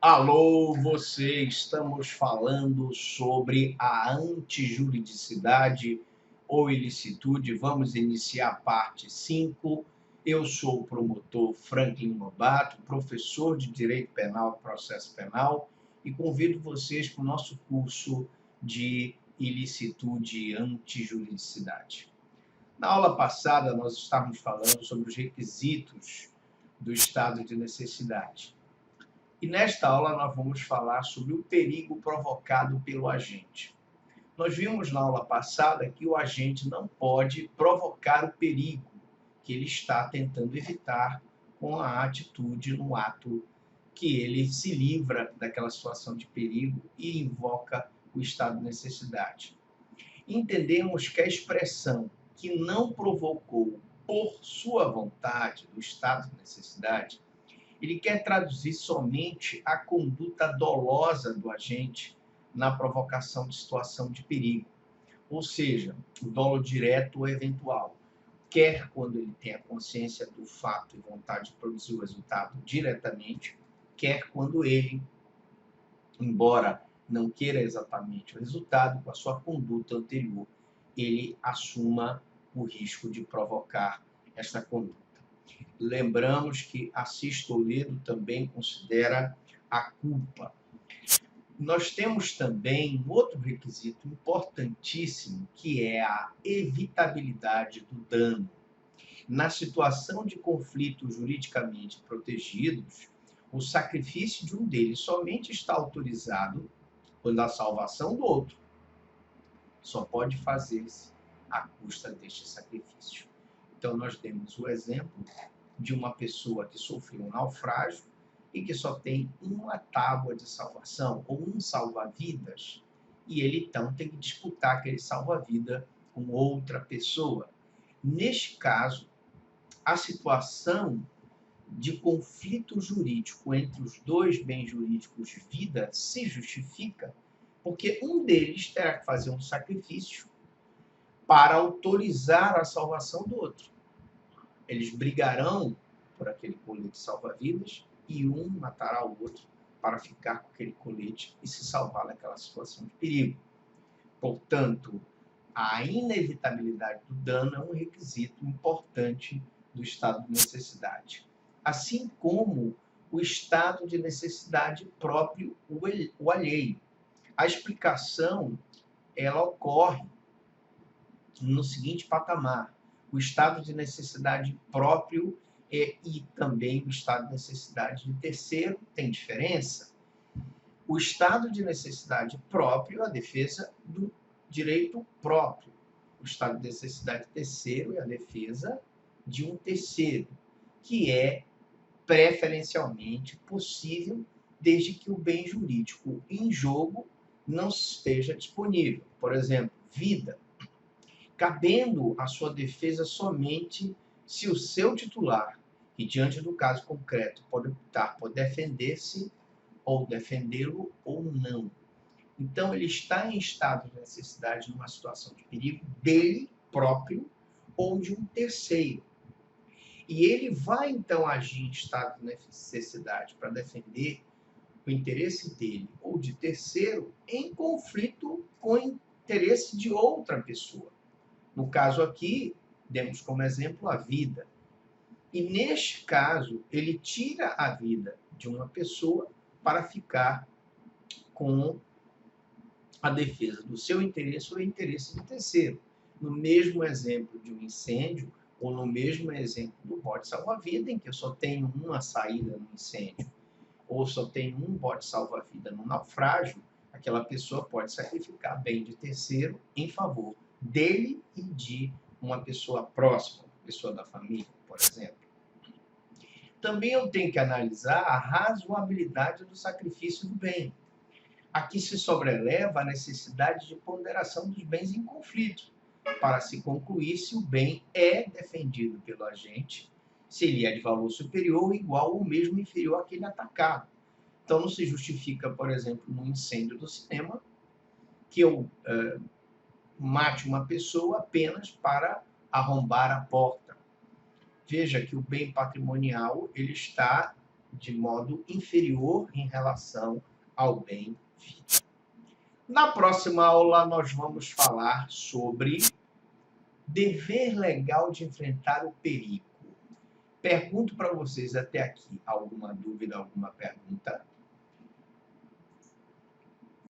Alô, você! Estamos falando sobre a antijuridicidade ou ilicitude. Vamos iniciar a parte 5. Eu sou o promotor Franklin Lobato, professor de Direito Penal e Processo Penal, e convido vocês para o nosso curso de ilicitude e antijuridicidade. Na aula passada, nós estávamos falando sobre os requisitos do estado de necessidade. E nesta aula nós vamos falar sobre o perigo provocado pelo agente. Nós vimos na aula passada que o agente não pode provocar o perigo que ele está tentando evitar com a atitude no ato que ele se livra daquela situação de perigo e invoca o estado de necessidade. Entendemos que a expressão que não provocou por sua vontade do estado de necessidade, ele quer traduzir somente a conduta dolosa do agente na provocação de situação de perigo, ou seja, o dolo direto ou eventual, quer quando ele tem a consciência do fato e vontade de produzir o resultado diretamente, quer quando ele, embora não queira exatamente o resultado, com a sua conduta anterior, ele assuma o risco de provocar esta conduta. Lembramos que Assis Toledo também considera a culpa. Nós temos também um outro requisito importantíssimo, que é a evitabilidade do dano. Na situação de conflitos juridicamente protegidos, o sacrifício de um deles somente está autorizado quando a salvação do outro só pode fazer-se à custa deste sacrifício. Então, nós temos o exemplo de uma pessoa que sofreu um naufrágio e que só tem uma tábua de salvação, ou um salva-vidas, e ele então tem que disputar aquele salva-vida com outra pessoa. Neste caso, a situação de conflito jurídico entre os dois bens jurídicos vida se justifica porque um deles terá que fazer um sacrifício para autorizar a salvação do outro. Eles brigarão por aquele colete salva-vidas e um matará o outro para ficar com aquele colete e se salvar daquela situação de perigo. Portanto, a inevitabilidade do dano é um requisito importante do estado de necessidade. Assim como o estado de necessidade próprio, o alheio. A explicação, ela ocorre no seguinte patamar: o estado de necessidade próprio e também o estado de necessidade de terceiro tem diferença. O estado de necessidade próprio é a defesa do direito próprio. O estado de necessidade terceiro é a defesa de um terceiro, que é preferencialmente possível desde que o bem jurídico em jogo não esteja disponível. Por exemplo, vida, cabendo a sua defesa somente se o seu titular, que diante do caso concreto pode optar por defender-se ou defendê-lo ou não. Então, ele está em estado de necessidade numa situação de perigo dele próprio ou de um terceiro. E ele vai, então, agir em estado de necessidade para defender o interesse dele ou de terceiro em conflito com o interesse de outra pessoa. No caso aqui, demos como exemplo a vida. E neste caso, ele tira a vida de uma pessoa para ficar com a defesa do seu interesse ou interesse de terceiro. No mesmo exemplo de um incêndio, ou no mesmo exemplo do bote salva-vida, em que eu só tenho uma saída no incêndio, ou só tenho um bote salva-vida no naufrágio, aquela pessoa pode sacrificar bem de terceiro em favor dele e de uma pessoa próxima, pessoa da família, por exemplo. Também eu tenho que analisar a razoabilidade do sacrifício do bem. Aqui se sobreleva a necessidade de ponderação dos bens em conflito, para se concluir se o bem é defendido pelo agente, se ele é de valor superior ou igual ou mesmo inferior àquele atacado. Então, não se justifica, por exemplo, no incêndio do cinema, que eu mate uma pessoa apenas para arrombar a porta. Veja que o bem patrimonial ele está de modo inferior em relação ao bem-vida. Na próxima aula, nós vamos falar sobre dever legal de enfrentar o perigo. Pergunto para vocês até aqui, alguma dúvida, alguma pergunta?